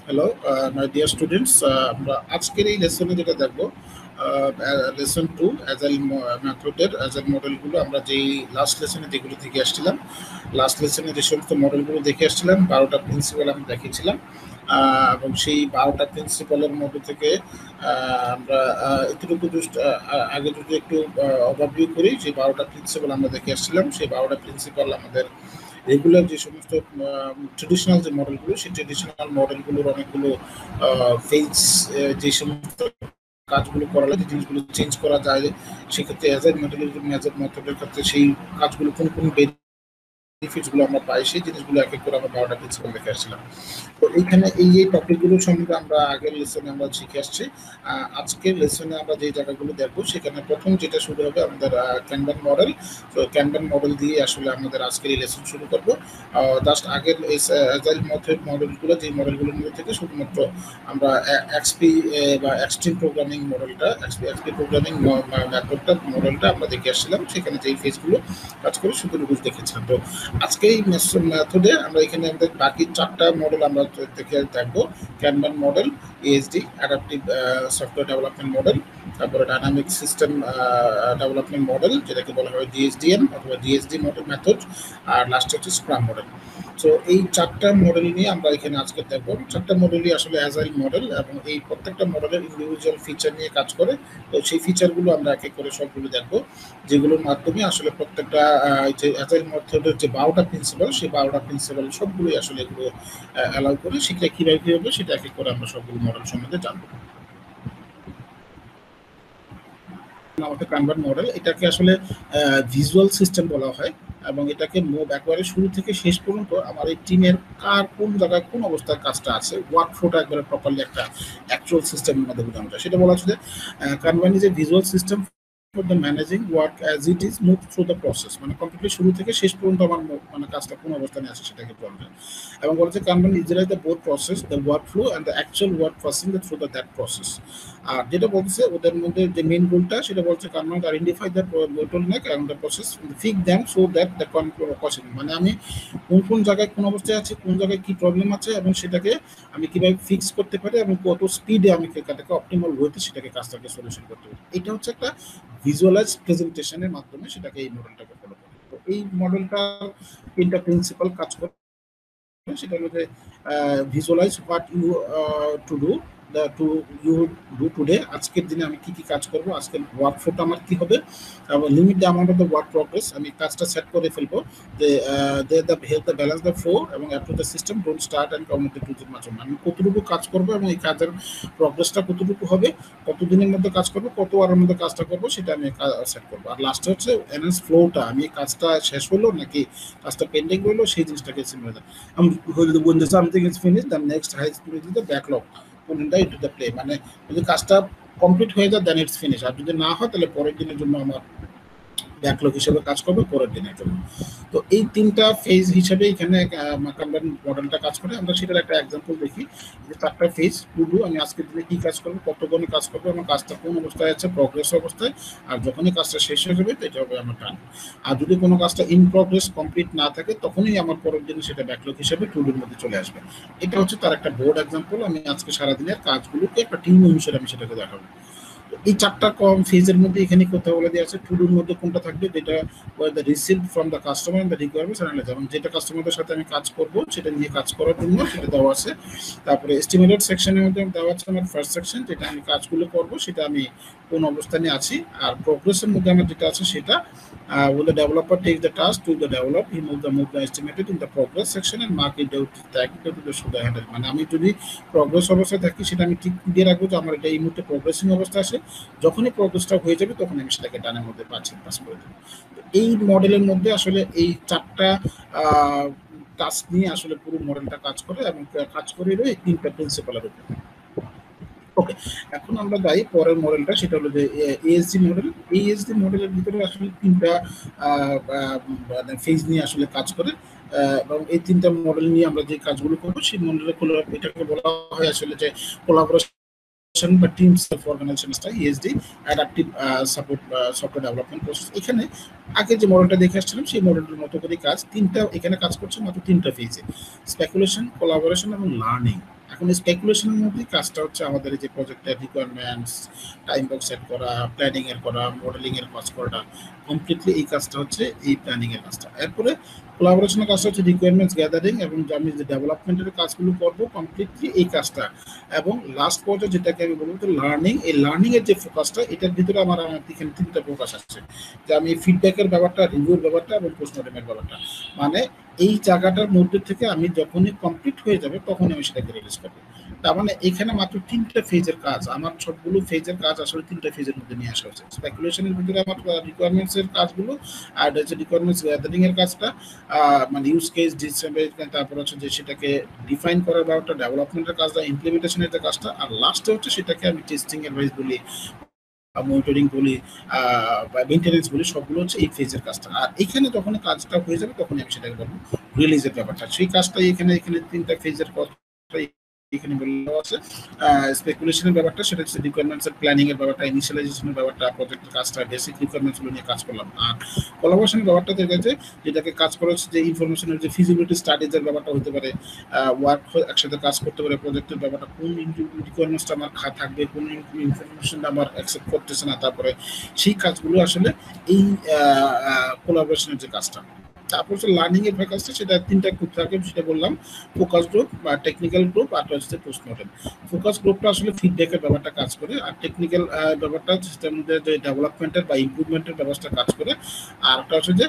Hello my dear students, আমরা আজকের এই লেসনে যেটা দেখবো লেসন 2 অ্যাজাইল মেথডের অ্যাজাইল মডেলগুলো। আমরা যেই লাস্ট লেসনে যেগুলো দেখে আসছিলাম, লাস্ট লেসনে যে সমস্ত মডেলগুলো দেখে আসছিলাম 12টা প্রিন্সিপাল আমি দেখিয়েছিলাম, এবং সেই 12টা প্রিন্সিপালের মধ্যে থেকে আমরা এতটুকু জাস্ট আগে যদি একটু ওভারভিউ করি, যে 12টা প্রিন্সিপাল আমরা দেখে আসছিলাম, সেই 12টা প্রিন্সিপাল আমাদের রেগুলার যে সমস্ত ট্রেডিশনাল যে মডেলগুলো, সেই ট্রেডিশনাল মডেলগুলোর অনেকগুলো ফেজ, যে সমস্ত কাজগুলো করা লাগে, জিনিসগুলো চেঞ্জ করা যায়, সেক্ষেত্রে অ্যাজাইল মেথডের ক্ষেত্রে সেই কাজগুলো কোন কোন বেনিফিটস গুলো আমরা পাই, সেই জিনিসগুলো এক এক করে আমরা 12টা প্রিন্সিপাল দেখে আসছিলাম। তো এইখানে এই টপিকগুলো সম্বন্ধে আমরা আগের লেসনে আমরা শিখে আসছি। আজকের লেসনে আমরা যে জায়গাগুলো দেখবো, সেখানে প্রথম যেটা শুরু হবে আমাদের ক্যানভান মডেল। তো ক্যানভান মডেল দিয়ে আসলে আমাদের আজকের এই লেসন শুরু করবো। জাস্ট আগের অ্যাজাইল মডেলগুলো, যে মডেলগুলোর মধ্যে থেকে শুধুমাত্র আমরা এক্সপি বা এক্সট্রিম প্রোগ্রামিং মডেলটা, এক্সপি প্রোগ্রামিং মডেলটা আমরা দেখে আসছিলাম, সেখানে যেই ফেজগুলো কাজ করে শুধু রুলস দেখেছিলাম। তো আজকে এই মেথডে আমরা এখানে আমাদের বাকি 4টা মডেল আমরা দেখবো। Kanban model, ASD adaptive software development model, তারপরে ডাইনামিক সিস্টেম ডেভেলপমেন্ট মডেল, যেটাকে বলা হয় ডিএসডিএম অথবা ডিএসডি মডেল মেথড, আর লাস্ট হচ্ছে স্ক্রাম মডেল। তো এই 4টা মডেল নিয়ে আমরা এখানে আজকে দেখবো। 4টা মডেলই আসলে অ্যাজাইল মডেল, এবং এই প্রত্যেকটা মডেলের ইন্ডিভিজুয়াল ফিচার নিয়ে কাজ করে। তো সেই ফিচারগুলো আমরা এক এক করে সবগুলো দেখবো, যেগুলোর মাধ্যমে আসলে প্রত্যেকটা যে অ্যাজাইল মেথডের যে 12টা প্রিন্সিপাল, সেই 12টা প্রিন্সিপাল সবগুলোই আসলে এগুলো অ্যালাউ করে। সেটা কীভাবে হবে সেটা এক এক করে আমরা সবগুলো মডেল সম্বন্ধে জানবো। আমাদের কানভার্ট মডেল, এটাকে আসলে ভিজুয়াল সিস্টেম বলা হয়, এবং এটাকে একবারে শুরু থেকে শেষ পর্যন্ত আমার এই টিমের কার কোন জায়গায় কোন অবস্থায় কাজটা আছে, ওয়ার্ক ফ্লোটা একবারে প্রপারলি একটা অ্যাকচুয়াল সিস্টেমের মধ্যে বোঝানো যায়। সেটা বলা হচ্ছে যে kanban is a visual system for the managing work as it is moved through the process, মানে কমপ্লিটলি শুরু থেকে শেষ পর্যন্ত আমার মানে কাজটা কোন অবস্থানে আছে সেটাকে বলা যায়। এবং বলেছে kanban is the both process, the work flow and the actual work passing through that process. আর যেটা বলছে ওদের মধ্যে যে মেইন গোলটা, সেটা বলছে kanban identify the bottleneck and the process, fix them so that the possible, মানে আমি কোন কোন জায়গায় কোন অবস্থায় আছে, কোন জায়গায় কি প্রবলেম আছে, এবং সেটাকে আমি কিভাবে ফিক্স করতে পারি, এবং কত স্পিডে আমি এটাকে অপটিমাল ওয়েতে সেটাকে কাজটাকে সলিউশন করতে পারি। এটা হচ্ছে একটা ভিজুয়ালাইজ প্রেজেন্টেশনের মাধ্যমে সেটাকে এই মডেলটাকে ফলো করে। তো এই মডেলটার 3টা প্রিন্সিপাল কাজ করে। সেটা হলো যে visualise what you to do today, আজকের দিনে আমি কি কি কাজ করবো, আজকের ওয়ার্ক ফ্লোটা আমার কি হবে, এবং limit the amount of the work progress, আমি কাজটা সেট করে ফেলবো যে help the balance the flow এবং app to the system don't start and commit to the মাঝে, আমি কতটুকু কাজ করবো এবং এই কাজের প্রগ্রেসটা কতটুকু হবে, কত দিনের মধ্যে কাজ করবো, কত ওয়ারের মধ্যে কাজটা করবো, সেটা আমি সেট করবো। আর লাস্টে হচ্ছে এনহান্স ফ্লোটা, আমি কাজটা শেষ হলো নাকি কাজটা পেন্ডিং রইলো, সেই জিনিসটাকে similar. When something is finished, the next highest priority is the backlog put into the play, মানে যদি কাজটা কমপ্লিট হয়ে যায় দেন ইটস ফিনিশ, আর যদি না হয় তাহলে পরের দিনের জন্য আমার ব্যাকলগ হিসেবে কাজ করবে পরের দিনের জন্য। তো এই 3টা ফেজ হিসেবে এখানে কানভার্ট মডেলটা কাজ করে। আমরা সেটার একটা এক্সাম্পল দেখি, যে 4টা ফেজ টু ডু, আমি আজকের দিনে কি কাজ করবো, কত গণে কাজ করবো, এবং কাজটা কোন অবস্থায় আছে, প্রগ্রেস অবস্থায়, আর যখনই কাজটা শেষ হয়ে যাবে এটা হবে আমার টান। আর যদি কোনো কাজটা ইন প্রগ্রেস কমপ্লিট না থাকে, তখনই আমার পরের দিনে সেটা ব্যাকলগ হিসেবে টু ডুর মধ্যে চলে আসবে। এটা হচ্ছে তার একটা বোর্ড এক্সাম্পল। আমি আজকে সারাদিনের কাজগুলোকে একটা টিম অনুসারে আমি সেটাকে দেখাবো। এই 4টা কম ফেজের মধ্যে এখানে কথা বলে দেওয়া আছে। টু ডুর মধ্যে কোনটা থাকবে, যেটা receive from the customer and the requirements analyse, এবং যেটা কাস্টমারদের সাথে আমি কাজ করব সেটা নিয়ে কাজ করার জন্য সেটা দেওয়া আছে। তারপরে এস্টিমেটেড সেকশনের মধ্যে দেওয়া আছে আমার ফার্স্ট সেকশন, যেটা আমি কাজগুলো করব সেটা আমি কোন অবস্থানে আছি। আর প্রোগ্রেসের মধ্যে আমার যেটা আছে সেটা when the developer takes the task to the develop, he move the estimated in the progress section and mark it out tag it to the show the handle, মানে আমি যদি প্রগ্রেস অবস্থায় থাকি সেটা আমি ঠিক দিয়ে রাখবো যে আমার এটা এই মুহূর্তে প্রগ্রেসিং অবস্থা আছে, যখনই প্রগ্রেসটা হয়ে যাবে তখন আমি সেটাকে ডানের মধ্যে পাস করে দেবো। এই মডেলের মধ্যে আসলে এই 4টা টাস্ক নিয়ে আসলে পুরো মডেলটা কাজ করে, এবং কাজ করে এই 3টা প্রিন্সিপালের উপর। ওকে, এখন আমরা যাই পরের মডেলটা, সেটা হলো যে এএসডি মডেল। এএসডি মডেলের ভিতরে আসলে 3টা মানে ফেজ নিয়ে আসলে কাজ করে, এবং এই 3টা মডেল নিয়ে আমরা যে কাজগুলো করবো সেই মডেলের এটাকে বলা হয় আসলে যে কোলাবোরেশন বা টিম সেলফ অর্গানাইজেশনটা, ESD adaptive support software development process. এখানে আগে যে মডেলটা দেখে আসছিলাম সেই মডেলটার মতো করে কাজ, 3টা এখানে কাজ করছে মাত্র 3টা ফেজে, স্পেকুলেশন, কোলাবোরেশন এবং লার্নিং। এখন স্পেকুলেশনের মধ্যে কাজটা হচ্ছে আমাদের এই যে প্রজেক্টের রিকোয়ারমেন্টস, টাইম বক্স সেট করা, প্ল্যানিং এর করা, মডেলিং এর কাজ করাটা, কমপ্লিটলি এই কাজটা হচ্ছে এই প্ল্যানিং এর কাজটা। এরপরে কোলাবোরেশনের কাজটা হচ্ছে রিকোয়ারমেন্টস গ্যাদারিং, এবং আমি যে ডেভেলপমেন্টের কাজগুলো করবো কমপ্লিটলি এই কাজটা। এবং লাস্ট পর্যায়ে যেটাকে আমি বলবো তো লার্নিং, এই লার্নিং এর যে ফোকাসটা, এটার ভিতরে আমার এখানে তিনটা ফোকাস আছে, যে আমি ফিডব্যাকের ব্যাপারটা, রিভিউর ব্যাপারটা এবং পোস্টমর্টমের ব্যাপারটা। মানে এই জায়গাটার মধ্যে থেকে আমি যখনই কমপ্লিট হয়ে যাবে তখনই আমি সেটাকে রিলিজ করবো। তার মানে এখানে মাত্র তিনটা ফেজের কাজ, আমার সবগুলো ফেজের কাজ আসলে তিনটা ফেজের মধ্যে নিয়ে আসা হচ্ছে। স্পেকুলেশনের ভিতরে আমার রিকোয়ারমেন্টস এর কাজগুলো, আর হচ্ছে রিকোয়ারমেন্টস গ্যাদারিং এর কাজটা, মানে ইউজ কেস ডিসেম্বর, তারপর হচ্ছে যে সেটাকে ডিফাইন করার ব্যাপারটা, ডেভেলপমেন্টের কাজটা, ইমপ্লিমেন্টেশনের যে কাজটা, আর লাস্টে হচ্ছে সেটাকে আমি টেস্টিং অ্যাডভাইস বলি, মনিটরিং বলি, বা মেইনটেনেন্স বলি, সবগুলো হচ্ছে এই ফেজের কাজটা। আর এখানে যখন কাজটা হয়ে যাবে তখনই আমি সেটাকে বলবো রিলিজের ব্যাপারটা। সেই কাজটাই এখানে এখানে তিনটা ফেজের কথাটাই এখানে বলা আছে। স্পেকুলেশনের ব্যাপারটা সেটা হচ্ছে রিকোয়ারমেন্টস এর প্ল্যানিং এর ব্যাপারটা, ইনিশিয়ালাইজেশনের ব্যাপারটা, প্রজেক্টের কাজটা, বেসিক রিকোয়ারমেন্টস গুলো নিয়ে কাজ করলাম। আর কোলাবোরেশনের ব্যাপারটা দেখা যায় যেটাকে কাজ করা হচ্ছে যে ইনফরমেশনের যে ফিজিবিলিটি স্টাডিজের ব্যাপারটা হতে পারে, ওয়ার্ক একসাথে কাজ করতে পারে, প্রজেক্টের ব্যাপারটা, কোন রিকোয়ারমেন্টসটা আমার থাকবে, কোন ইনফরমেশনটা আমার অ্যাকসেপ্ট করতেছে না, তারপরে সেই কাজগুলো আসলে এই কোলাবোরেশনের যে কাজটা। তারপর হচ্ছে লার্নিং এর কাজটা, সেটা তিনটা গ্রুপ থাকে, সেটা বললাম, ফোকাস গ্রুপ বা টেকনিক্যাল গ্রুপ, আর হচ্ছে পোস্টমর্টেম। ফোকাস গ্রুপটা আসলে ফিডব্যাকের ব্যাপারটা কাজ করে, আর টেকনিক্যাল ব্যাপারটা সিস্টেম যে ডেভেলপমেন্টের বা ইমপ্রুভমেন্টের ব্যাপারটা কাজ করে, আর একটা হচ্ছে যে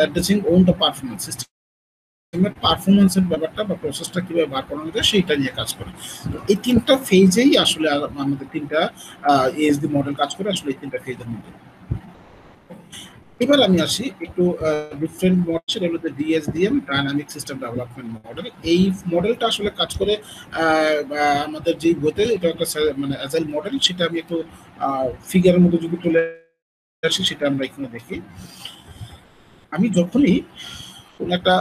অ্যাড্রেসিং ওন দ্য পারফরমেন্স, সিস্টেমের পারফরমেন্সের ব্যাপারটা বা প্রসেসটা কিভাবে বার করানো যায় সেইটা নিয়ে কাজ করে। তো এই তিনটা ফেজেই আসলে আমাদের তিনটা এএসডি মডেল কাজ করে আসলে এই তিনটা ফেজের মধ্যে। এবার আমি আসি একটু ডিফারেন্ট মডেল, সেটা হলো ডিএসডিএম, ডাইনামিক সিস্টেম ডেভেলপমেন্ট মডেল। এই মডেলটা আসলে কাজ করে আমাদের যেই বইতে, এটা একটা মানে অ্যাজাইল মডেল, সেটা আমি একটু ফিগারের মধ্যে যদি তুলে আসি সেটা আমরা এখানে দেখি। আমি যখনই কোন একটা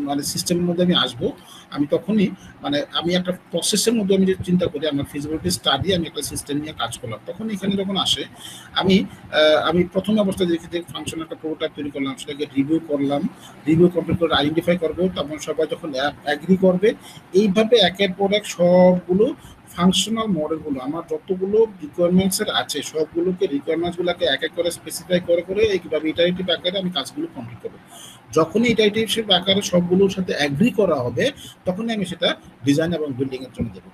মানে সিস্টেমের মধ্যে আমি আসবো, আমি তখনই মানে আমি একটা প্রসেসের মধ্যে আমি যে চিন্তা করি, আমার ফিজিবিলিটি স্টাডি, আমি একটা সিস্টেম নিয়ে কাজ করলাম, তখন এখানে যখন আসে আমি আমি প্রথম অবস্থায় দেখি যে ফাংশন একটা প্রোটোটাইপ তৈরি করলাম, সেটাকে রিভিউ করলাম, রিভিউ কমপ্লিট করে আইডেন্টিফাই করবো, তখন সবাই যখন অ্যাগ্রি করবে, এইভাবে একের পর এক সবগুলো ফাংশনাল মডেলগুলো আমার যতগুলো রিকোয়ারমেন্টসের আছে সবগুলোকে রিকোয়ারমেন্টসগুলোকে এক এক করে স্পেসিফাই করে করে এইভাবে ইটারেটিভ আকারে আমি কাজগুলো কমপ্লিট করবো। যখনই ইটারেটিভ আকারে সবগুলোর সাথে অ্যাগ্রি করা হবে তখনই আমি সেটা ডিজাইন এবং বিল্ডিং এর জন্য দেবো।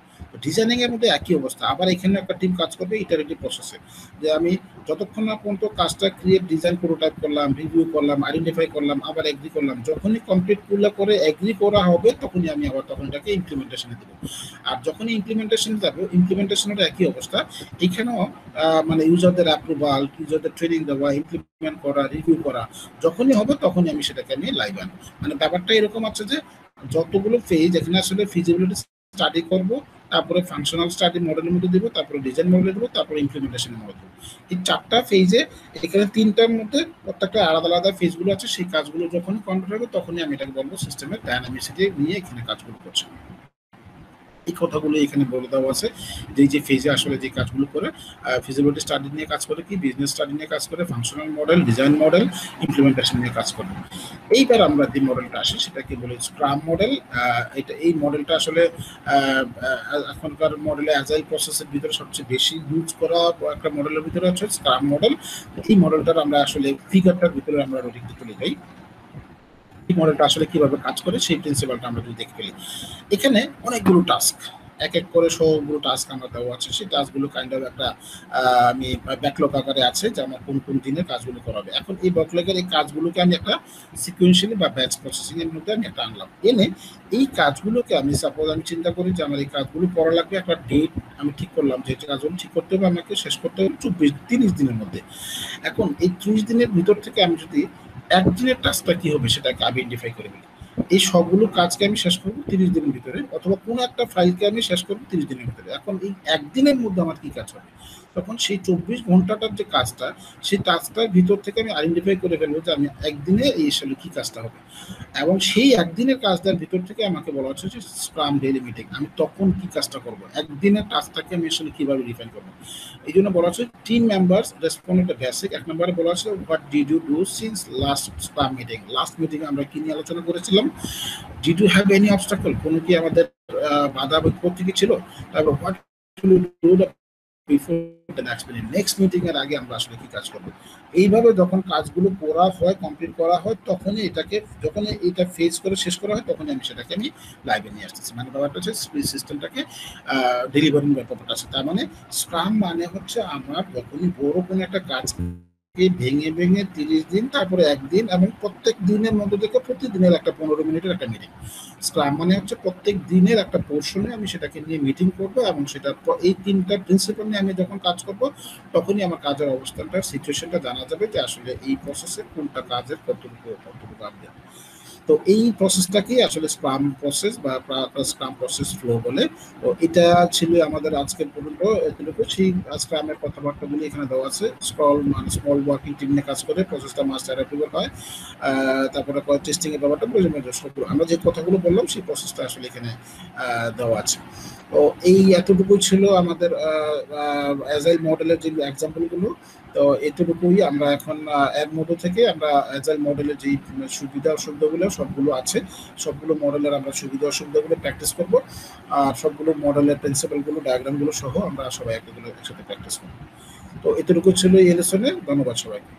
ডিজাইনিং এর মধ্যে একই অবস্থা, আবার এখানে একটা টিম কাজ করবে ইটারেটিভ প্রসেসে, যে আমি যতক্ষণ না পর্যন্ত কাজটা ক্রিয়েট, ডিজাইন, প্রোটোটাইপ করলাম, রিভিউ করলাম, আইডেন্টিফাই করলাম, আবার এগ্রি করলাম, যখনই কমপ্লিট করে এগ্রি করা হবে তখনই আমি আবার তখন এটাকে ইমপ্লিমেন্টেশনে দেবো। আর যখনই ইমপ্লিমেন্টেশনে যাবো, ইমপ্লিমেন্টেশনের একই অবস্থা, এখানেও মানে ইউজারদের অ্যাপ্রুভাল, ইউজারদের ট্রেনিং দেওয়া, ইমপ্লিমেন্ট করা, রিভিউ করা, যখনই হবে তখনই আমি সেটাকে আমি লাইভ আনবো। মানে ব্যাপারটা এরকম আছে যে যতগুলো ফেজ এখানে আসলে ফিজিবিলিটি স্টাডি করবো, তারপরে ফাংশনাল স্টাডি মডেলের মধ্যে দেবো, তারপরে ডিজাইন মডেলে দেবো, তারপরে ইমপ্লিমেন্টেশনের মধ্যে দেবো। এই চারটা ফেজে এখানে তিনটার মধ্যে প্রত্যেকটা আলাদা আলাদা ফেজগুলো আছে, সেই কাজগুলো যখন কমপ্লিট হবে তখনই আমি এটাকে বলবো সিস্টেমের ডায়নামিসিটি নিয়ে এখানে কাজগুলো করছি। এই কথাগুলো এখানে বলে দেওয়া আছে যে যে ফেজে আসলে যে কাজগুলো করে, ফিজিবিলিটি স্টাডি নিয়ে কাজ করে, কি বিজনেস স্টাডি নিয়ে কাজ করে, functional model, design model, implementation নিয়ে কাজ করে। এইবার আমরা যে মডেলটা আসি সেটাকে বলি স্ক্রাম মডেল। এই মডেলটা আসলে এখনকার মডেলে অ্যাজাইল প্রসেসের ভিতরে সবচেয়ে বেশি ইউজ করা একটা মডেলের ভিতরে হচ্ছে স্ক্রাম মডেল। এই মডেলটার আমরা আসলে ফিগারটার ভিতরে আমরা একটু তুলে যাই, মডেলটা আসলে কিভাবে কাজ করে সেই প্রিন্সিপালটা আমরা যদি দেখে ফেলি। এখানে অনেকগুলো টাস্ক, এক এক করে সবগুলো টাস্ক আমরা দেওয়া আছে, সেই টাস্কগুলো কাইন্ড অফ একটা আমি ব্যাকলগ আকারে আছে যে আমার কোন কোন দিনের কাজগুলো করাবে। এখন এই ব্যাকলগের এই কাজগুলোকে আমি একটা সিকুয়েন্সিয়ালি বা ব্যাচ প্রসেসিং এর মধ্যে আমি একটা আনলাম, এনে এই কাজগুলোকে আমি সাপোজ আমি চিন্তা করি যে আমার এই কাজগুলো করা লাগবে, একটা ডেট আমি ঠিক করলাম যে কাজগুলো ঠিক করতে হবে, আমাকে শেষ করতে হবে 30 দিনের মধ্যে। এখন এই 30 দিনের ভিতর থেকে আমি যদি একদিনের টাস্কটা কি হবে সেটাকে আইডেন্টিফাই করে ফেলি, এই সবগুলো কাজকে আমি শেষ করবো 30 দিনের ভিতরে, অথবা কোনো একটা ফাইলকে আমি শেষ করবো 30 দিনের ভিতরে। এখন এই একদিনের মধ্যে আমার কি কাজ হবে, তখন সেই 24 ঘন্টাটার যে কাজটা, সেই কাজটার ভিতর থেকে আমি আইডেন্টিফাই করে ফেলবো যে আমি একদিনে এই আসলে কি কাজটা হবে, এবং সেই একদিনের কাজটার ভিতর থেকে আমাকে বলা হচ্ছে যে স্ক্রাম ডেইলি মিটিং, আমি তখন কি কাজটা করবো, একদিনের কাজটাকে আমি আসলে কিভাবে ডিফাইন করবো। এই জন্য বলা হচ্ছে team members respond to basic. এক নম্বরে বলা হচ্ছে what did you do since last scrum meeting. Last meeting আমরা কি নিয়ে আলোচনা করেছিলাম, did you have any obstacle, কোনো কি আমাদের বাধা বিপত্তি কি ছিল, তারপর হোয়াট নেক্সট মিটিং এর আগে আমরা আসলে কি কাজ করবো। এইভাবে যখন কাজগুলো করা হয়, কমপ্লিট করা হয়, তখনই এটাকে, যখন এটা ফেস করে শেষ করা হয়, তখনই সেটাকে আমি লাইভে নিয়ে আসতেছি। মানে ব্যাপারটা হচ্ছে সিস্টেমটাকে ডেলিভারিং ব্যাপারটা আছে। তার মানে স্ক্রাম মানে হচ্ছে আমার যখনই বড় কোনো একটা কাজ ভেঙে ভেঙে 30 দিন, তারপরে একদিন, এবং প্রত্যেক দিনের মধ্যে থেকে প্রতিদিনের একটা 15 মিনিটের একটা মিটিং। স্ক্রাম মানে হচ্ছে প্রত্যেক দিনের একটা পোর্শনে আমি সেটাকে নিয়ে মিটিং করব, এবং সেটা এই তিনটা প্রিন্সিপাল নিয়ে আমি যখন কাজ করব, তখনই আমার কাজের অবস্থানটা, সিচুয়েশনটা জানা যাবে যে আসলে এই প্রসেসে কোনটা কাজের কতটুকু আপডেট। তো এই প্রসেসটাকেই আসলে স্ক্রাম প্রসেস বা স্ক্রাম প্রসেস ফ্লো বলে। তো এটা ছিল আমাদের আজকের পর্যন্ত এতটুকু। সেই স্ক্রামের কথাবার্তাগুলি এখানে দেওয়া আছে। স্মল ওয়ার্কিং টিম নিয়ে কাজ করে প্রসেসটা মাস্টার অ্যাপ্রুভাল হয়, তারপরে টেস্টিং এর ব্যাপারটা আমরা যে কথাগুলো বললাম সেই প্রসেসটা আসলে এখানে দেওয়া আছে। তো এই এতটুকু ছিল আমাদের অ্যাজাইল মডেলের যে এক্সাম্পলগুলো। তো এতটুকুই আমরা এখন এর মধ্যে থেকে আমরা অ্যাজাইল মডেলের যে সুবিধা অসুবিধাগুলো সবগুলো আছে, সবগুলো মডেলের আমরা সুবিধা অসুবিধাগুলো প্র্যাকটিস করবো, আর সবগুলো মডেলের প্রিন্সিপালগুলো, ডায়াগ্রামগুলো সহ আমরা সবাই একসাথে প্র্যাকটিস করবো। তো এতটুকু ছিল এই লেসনে। ধন্যবাদ সবাইকে।